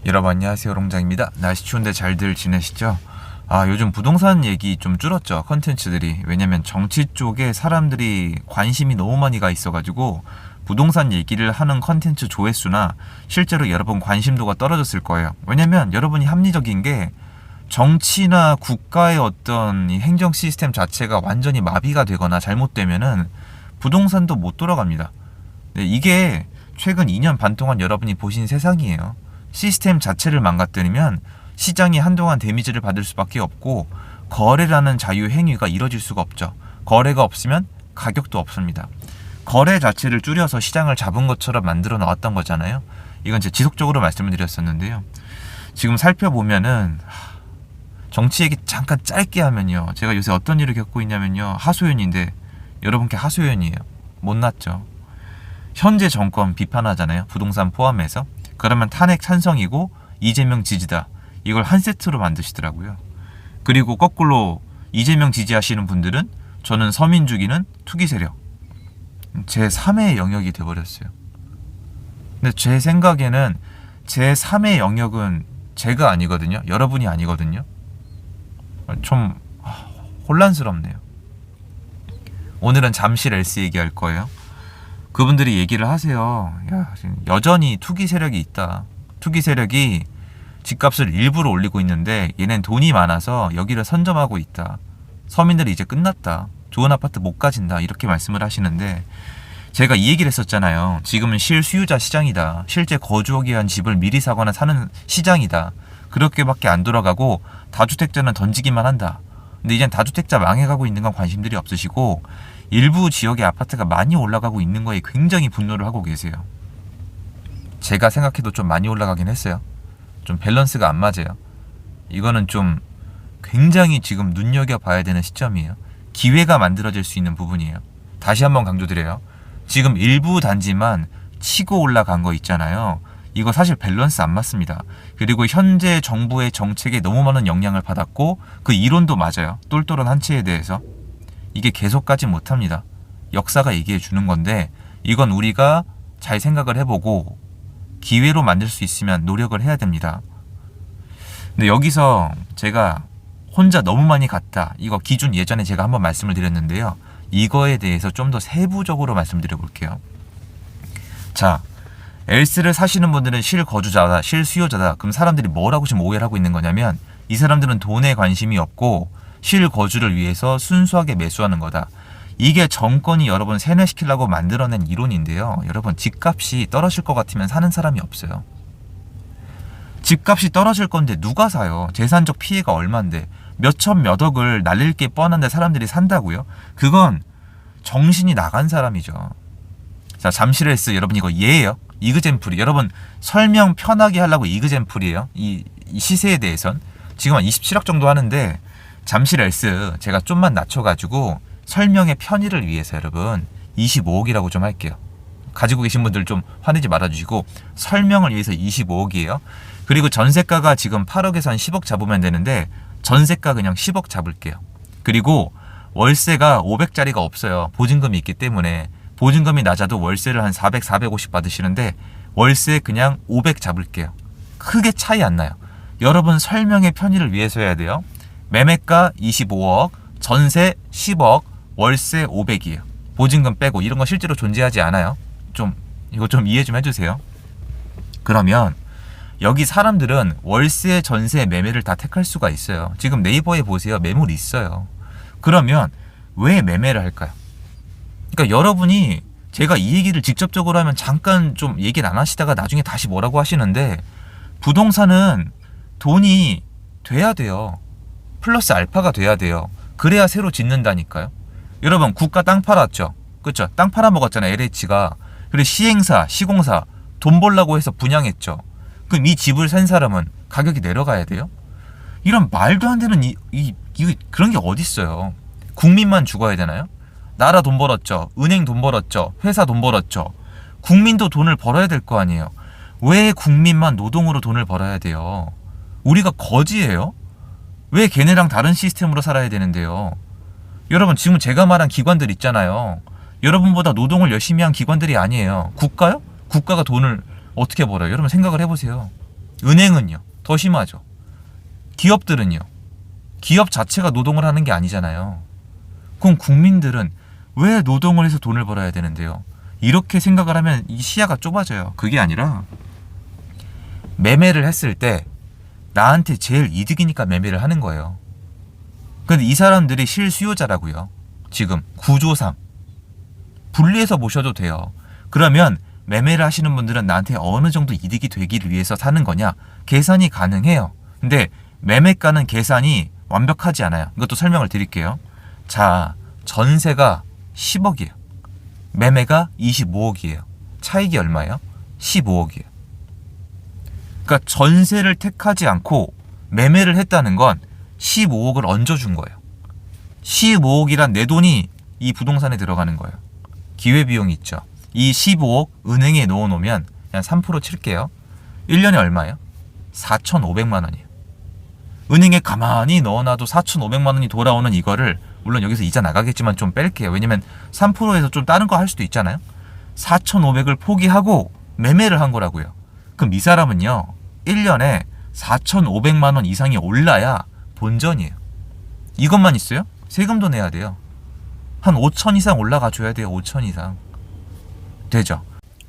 여러분 안녕하세요, 롱장입니다. 날씨 추운데 잘들 지내시죠? 요즘 부동산 얘기 좀 줄었죠, 컨텐츠들이. 왜냐면 정치 쪽에 사람들이 관심이 너무 많이 가 있어가지고 부동산 얘기를 하는 컨텐츠 조회수나 실제로 여러분 관심도가 떨어졌을 거예요. 왜냐면 여러분이 합리적인 게 정치나 국가의 어떤 이 행정 시스템 자체가 완전히 마비가 되거나 잘못되면은 부동산도 못 돌아갑니다. 네, 이게 최근 2년 반 동안 여러분이 보신 세상이에요. 시스템 자체를 망가뜨리면 시장이 한동안 데미지를 받을 수밖에 없고, 거래라는 자유 행위가 이뤄질 수가 없죠. 거래가 없으면 가격도 없습니다. 거래 자체를 줄여서 시장을 잡은 것처럼 만들어 나왔던 거잖아요. 이건 제가 지속적으로 말씀을 드렸었는데요. 지금 살펴보면은 정치 얘기 잠깐 짧게 하면요, 제가 요새 어떤 일을 겪고 있냐면요, 하소연인데 여러분께 하소연이에요. 못났죠. 현재 정권 비판하잖아요, 부동산 포함해서. 그러면 탄핵 찬성이고 이재명 지지다, 이걸 한 세트로 만드시더라고요. 그리고 거꾸로 이재명 지지하시는 분들은 저는 서민 죽이는 투기 세력, 제 3의 영역이 돼버렸어요. 근데 제 생각에는 제 3의 영역은 제가 아니거든요. 여러분이 아니거든요. 좀 혼란스럽네요. 오늘은 잠실 엘스 얘기할 거예요. 그분들이 얘기를 하세요. 여전히 투기 세력이 있다. 투기 세력이 집값을 일부러 올리고 있는데 얘는 돈이 많아서 여기를 선점하고 있다. 서민들이 이제 끝났다. 좋은 아파트 못 가진다. 이렇게 말씀을 하시는데, 제가 이 얘기를 했었잖아요. 지금은 실수요자 시장이다. 실제 거주하기 위한 집을 미리 사거나 사는 시장이다. 그렇게밖에 안 돌아가고 다주택자는 던지기만 한다. 근데 이젠 다주택자 망해가고 있는 건 관심들이 없으시고, 일부 지역의 아파트가 많이 올라가고 있는 거에 굉장히 분노를 하고 계세요. 제가 생각해도 좀 많이 올라가긴 했어요. 좀 밸런스가 안 맞아요. 이거는 좀 굉장히 지금 눈여겨봐야 되는 시점이에요. 기회가 만들어질 수 있는 부분이에요. 다시 한번 강조드려요. 지금 일부 단지만 치고 올라간 거 있잖아요. 이거 사실 밸런스 안 맞습니다. 그리고 현재 정부의 정책에 너무 많은 영향을 받았고, 그 이론도 맞아요. 똘똘한 한 채에 대해서. 이게 계속 가지 못합니다. 역사가 얘기해 주는 건데, 이건 우리가 잘 생각을 해보고 기회로 만들 수 있으면 노력을 해야 됩니다. 근데 여기서 제가 혼자 너무 많이 갔다, 이거 기준 예전에 제가 한번 말씀을 드렸는데요. 이거에 대해서 좀 더 세부적으로 말씀드려 볼게요. 자, 엘스를 사시는 분들은 실거주자다, 실수요자다. 그럼 사람들이 뭐라고 지금 오해를 하고 있는 거냐면, 이 사람들은 돈에 관심이 없고 실거주를 위해서 순수하게 매수하는 거다. 이게 정권이 여러분 세뇌시키려고 만들어낸 이론인데요. 여러분, 집값이 떨어질 것 같으면 사는 사람이 없어요. 집값이 떨어질 건데 누가 사요? 재산적 피해가 얼만데 몇천 몇억을 날릴 게 뻔한데 사람들이 산다고요? 그건 정신이 나간 사람이죠. 자, 잠실 엘스 여러분, 이거 예예요. 이그젠플이, 여러분 설명 편하게 하려고 이그젠플이에요. 이 시세에 대해선 지금 한 27억 정도 하는데, 잠실 엘스 제가 좀만 낮춰가지고 설명의 편의를 위해서 여러분 25억이라고 좀 할게요. 가지고 계신 분들 좀 화내지 말아주시고, 설명을 위해서 25억이에요. 그리고 전세가가 지금 8억에서 한 10억 잡으면 되는데, 전세가 그냥 10억 잡을게요. 그리고 월세가 500짜리가 없어요. 보증금이 있기 때문에. 보증금이 낮아도 월세를 한 400, 450 받으시는데 월세 그냥 500 잡을게요. 크게 차이 안 나요. 여러분 설명의 편의를 위해서 해야 돼요. 매매가 25억, 전세 10억, 월세 500이에요. 보증금 빼고. 이런 거 실제로 존재하지 않아요. 이거 좀 이해 좀 해주세요. 그러면 여기 사람들은 월세, 전세, 매매를 다 택할 수가 있어요. 지금 네이버에 보세요. 매물 있어요. 그러면 왜 매매를 할까요? 그러니까 여러분이, 제가 이 얘기를 직접적으로 하면 잠깐 좀 얘기를 안 하시다가 나중에 다시 뭐라고 하시는데, 부동산은 돈이 돼야 돼요. 플러스 알파가 돼야 돼요. 그래야 새로 짓는다니까요. 여러분, 국가 땅 팔았죠? 그쵸? 땅 팔아먹었잖아요, LH가. 그리고 시행사, 시공사 돈 벌라고 해서 분양했죠. 그럼 이 집을 산 사람은 가격이 내려가야 돼요? 이런 말도 안 되는 그런 게 어딨어요. 국민만 죽어야 되나요? 나라 돈 벌었죠. 은행 돈 벌었죠. 회사 돈 벌었죠. 국민도 돈을 벌어야 될 거 아니에요. 왜 국민만 노동으로 돈을 벌어야 돼요? 우리가 거지예요? 왜 걔네랑 다른 시스템으로 살아야 되는데요? 여러분, 지금 제가 말한 기관들 있잖아요. 여러분보다 노동을 열심히 한 기관들이 아니에요. 국가요? 국가가 돈을 어떻게 벌어요? 여러분 생각을 해보세요. 은행은요, 더 심하죠. 기업들은요, 기업 자체가 노동을 하는 게 아니잖아요. 그럼 국민들은 왜 노동을 해서 돈을 벌어야 되는데요? 이렇게 생각을 하면 이 시야가 좁아져요. 그게 아니라 매매를 했을 때 나한테 제일 이득이니까 매매를 하는 거예요. 근데 이 사람들이 실수요자라고요. 지금 구조상 분리해서 보셔도 돼요. 그러면 매매를 하시는 분들은 나한테 어느 정도 이득이 되기를 위해서 사는 거냐? 계산이 가능해요. 근데 매매가는 계산이 완벽하지 않아요. 이것도 설명을 드릴게요. 자, 전세가 10억이에요. 매매가 25억이에요. 차익이 얼마예요? 15억이에요. 그러니까 전세를 택하지 않고 매매를 했다는 건 15억을 얹어준 거예요. 15억이란 내 돈이 이 부동산에 들어가는 거예요. 기회비용이 있죠. 이 15억 은행에 넣어놓으면 그냥 3% 칠게요. 1년에 얼마예요? 4,500만 원이에요. 은행에 가만히 넣어놔도 4,500만 원이 돌아오는 이거를, 물론 여기서 이자 나가겠지만 좀 뺄게요. 왜냐면 3%에서 좀 다른 거 할 수도 있잖아요. 4,500을 포기하고 매매를 한 거라고요. 그럼 이 사람은요, 1년에 4,500만 원 이상이 올라야 본전이에요. 이것만 있어요? 세금도 내야 돼요. 한 5천 이상 올라가 줘야 돼요. 5천 이상. 되죠?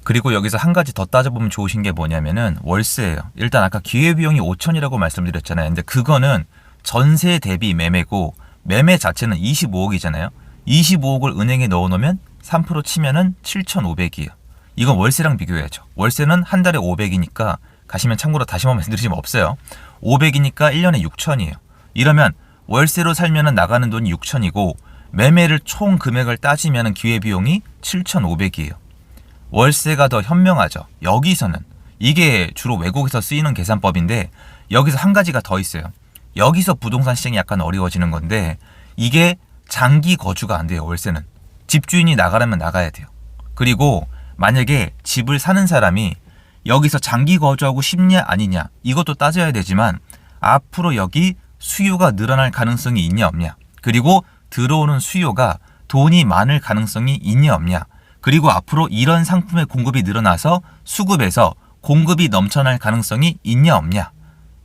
그리고 여기서 한 가지 더 따져보면 좋으신 게 뭐냐면은 월세예요. 일단 아까 기회비용이 5천이라고 말씀드렸잖아요. 근데 그거는 전세 대비 매매고, 매매 자체는 25억이잖아요. 25억을 은행에 넣어놓으면 3% 치면은 7,500이에요. 이건 월세랑 비교해야죠. 월세는 한 달에 500이니까, 가시면 참고로 다시 한번 말씀드리지만 없어요. 500이니까 1년에 6천이에요. 이러면 월세로 살면은 나가는 돈이 6천이고, 매매를 총 금액을 따지면은 기회비용이 7,500이에요. 월세가 더 현명하죠. 여기서는 이게 주로 외국에서 쓰이는 계산법인데, 여기서 한 가지가 더 있어요. 여기서 부동산 시장이 약간 어려워지는 건데, 이게 장기 거주가 안 돼요. 월세는 집주인이 나가려면 나가야 돼요. 그리고 만약에 집을 사는 사람이 여기서 장기 거주하고 싶냐 아니냐, 이것도 따져야 되지만, 앞으로 여기 수요가 늘어날 가능성이 있냐 없냐, 그리고 들어오는 수요가 돈이 많을 가능성이 있냐 없냐, 그리고 앞으로 이런 상품의 공급이 늘어나서 수급에서 공급이 넘쳐날 가능성이 있냐 없냐,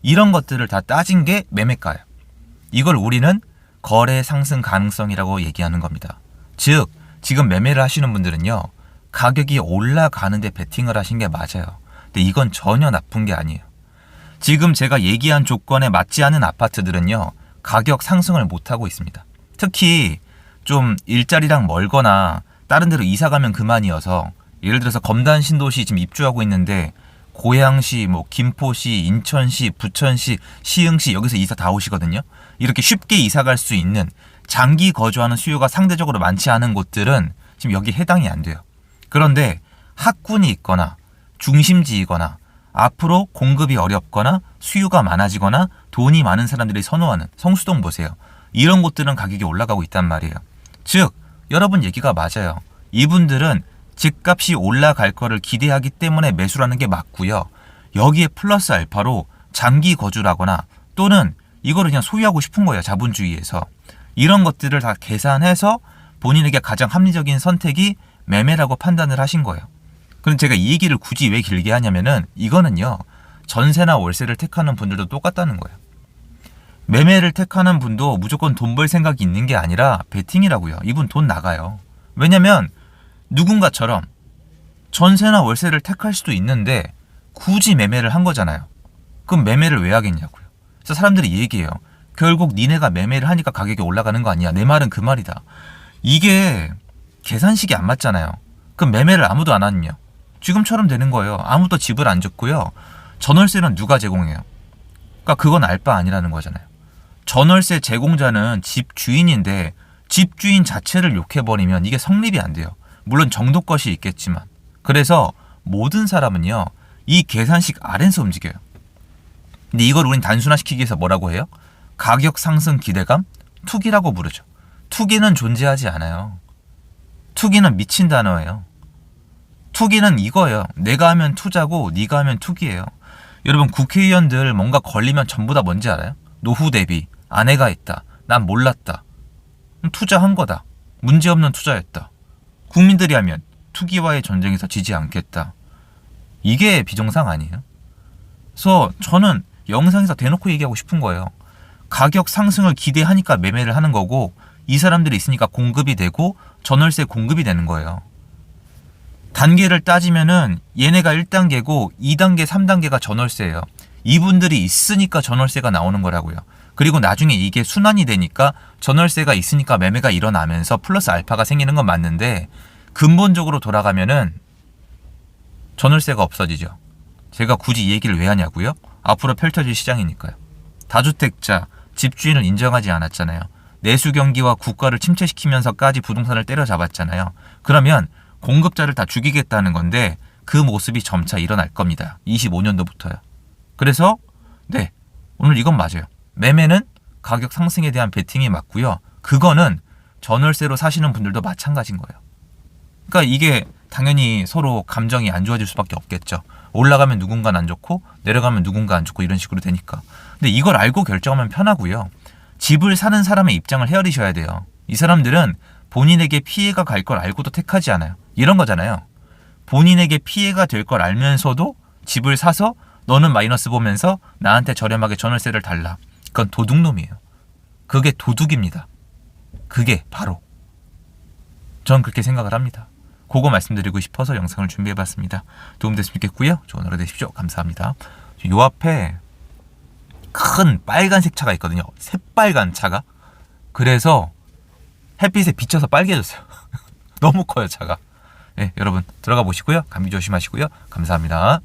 이런 것들을 다 따진 게 매매가예요. 이걸 우리는 거래 상승 가능성이라고 얘기하는 겁니다. 즉, 지금 매매를 하시는 분들은요, 가격이 올라가는데 베팅을 하신 게 맞아요. 근데 이건 전혀 나쁜 게 아니에요. 지금 제가 얘기한 조건에 맞지 않은 아파트들은요, 가격 상승을 못하고 있습니다. 특히 좀 일자리랑 멀거나 다른 데로 이사 가면 그만이어서, 예를 들어서 검단 신도시 지금 입주하고 있는데, 고양시, 김포시, 인천시, 부천시, 시흥시, 여기서 이사 다 오시거든요. 이렇게 쉽게 이사 갈 수 있는, 장기 거주하는 수요가 상대적으로 많지 않은 곳들은 지금 여기 해당이 안 돼요. 그런데 학군이 있거나 중심지이거나 앞으로 공급이 어렵거나 수요가 많아지거나 돈이 많은 사람들이 선호하는 성수동 보세요. 이런 곳들은 가격이 올라가고 있단 말이에요. 즉, 여러분 얘기가 맞아요. 이분들은 집값이 올라갈 거를 기대하기 때문에 매수라는 게 맞고요. 여기에 플러스 알파로 장기 거주라거나 또는 이거를 그냥 소유하고 싶은 거예요. 자본주의에서. 이런 것들을 다 계산해서 본인에게 가장 합리적인 선택이 매매라고 판단을 하신 거예요. 그럼 제가 이 얘기를 굳이 왜 길게 하냐면은, 이거는요, 전세나 월세를 택하는 분들도 똑같다는 거예요. 매매를 택하는 분도 무조건 돈 벌 생각이 있는 게 아니라 베팅이라고요. 이분 돈 나가요. 왜냐면 누군가처럼 전세나 월세를 택할 수도 있는데 굳이 매매를 한 거잖아요. 그럼 매매를 왜 하겠냐고요. 그래서 사람들이 얘기해요. 결국 니네가 매매를 하니까 가격이 올라가는 거 아니야. 내 말은 그 말이다. 이게 계산식이 안 맞잖아요. 그럼 매매를 아무도 안 하면요, 지금처럼 되는 거예요. 아무도 집을 안 줬고요. 전월세는 누가 제공해요? 그러니까 그건 알 바 아니라는 거잖아요. 전월세 제공자는 집주인인데 집주인 자체를 욕해버리면 이게 성립이 안 돼요. 물론 정도 것이 있겠지만. 그래서 모든 사람은요, 이 계산식 아래에서 움직여요. 근데 이걸 우린 단순화시키기 위해서 뭐라고 해요? 가격 상승 기대감? 투기라고 부르죠. 투기는 존재하지 않아요. 투기는 미친 단어예요. 투기는 이거예요. 내가 하면 투자고 네가 하면 투기예요. 여러분, 국회의원들 뭔가 걸리면 전부 다 뭔지 알아요? 노후 대비, 아내가 있다, 난 몰랐다, 투자한 거다, 문제없는 투자였다. 국민들이 하면 투기와의 전쟁에서 지지 않겠다. 이게 비정상 아니에요? 그래서 저는 영상에서 대놓고 얘기하고 싶은 거예요. 가격 상승을 기대하니까 매매를 하는 거고 이 사람들이 있으니까 공급이 되고 전월세 공급이 되는 거예요. 단계를 따지면은 얘네가 1단계고 2단계, 3단계가 전월세예요. 이분들이 있으니까 전월세가 나오는 거라고요. 그리고 나중에 이게 순환이 되니까 전월세가 있으니까 매매가 일어나면서 플러스 알파가 생기는 건 맞는데 근본적으로 돌아가면은 전월세가 없어지죠. 제가 굳이 이 얘기를 왜 하냐고요? 앞으로 펼쳐질 시장이니까요. 다주택자, 집주인을 인정하지 않았잖아요. 내수 경기와 국가를 침체시키면서까지 부동산을 때려잡았잖아요. 그러면 공급자를 다 죽이겠다는 건데 그 모습이 점차 일어날 겁니다. 25년도부터요. 그래서 네, 오늘 이건 맞아요. 매매는 가격 상승에 대한 베팅이 맞고요. 그거는 전월세로 사시는 분들도 마찬가지인 거예요. 그러니까 이게 당연히 서로 감정이 안 좋아질 수밖에 없겠죠. 올라가면 누군가는 안 좋고 내려가면 누군가 안 좋고 이런 식으로 되니까. 근데 이걸 알고 결정하면 편하고요. 집을 사는 사람의 입장을 헤아리셔야 돼요. 이 사람들은 본인에게 피해가 갈 걸 알고도 택하지 않아요. 이런 거잖아요. 본인에게 피해가 될 걸 알면서도 집을 사서 너는 마이너스 보면서 나한테 저렴하게 전월세를 달라. 그건 도둑놈이에요. 그게 도둑입니다. 그게 바로. 전 그렇게 생각을 합니다. 그거 말씀드리고 싶어서 영상을 준비해봤습니다. 도움됐으면 좋겠고요. 좋은 하루 되십시오. 감사합니다. 요 앞에 큰 빨간색 차가 있거든요. 새빨간 차가. 그래서 햇빛에 비쳐서 빨개졌어요. 너무 커요, 차가. 네, 여러분 들어가 보시고요. 감기 조심하시고요. 감사합니다.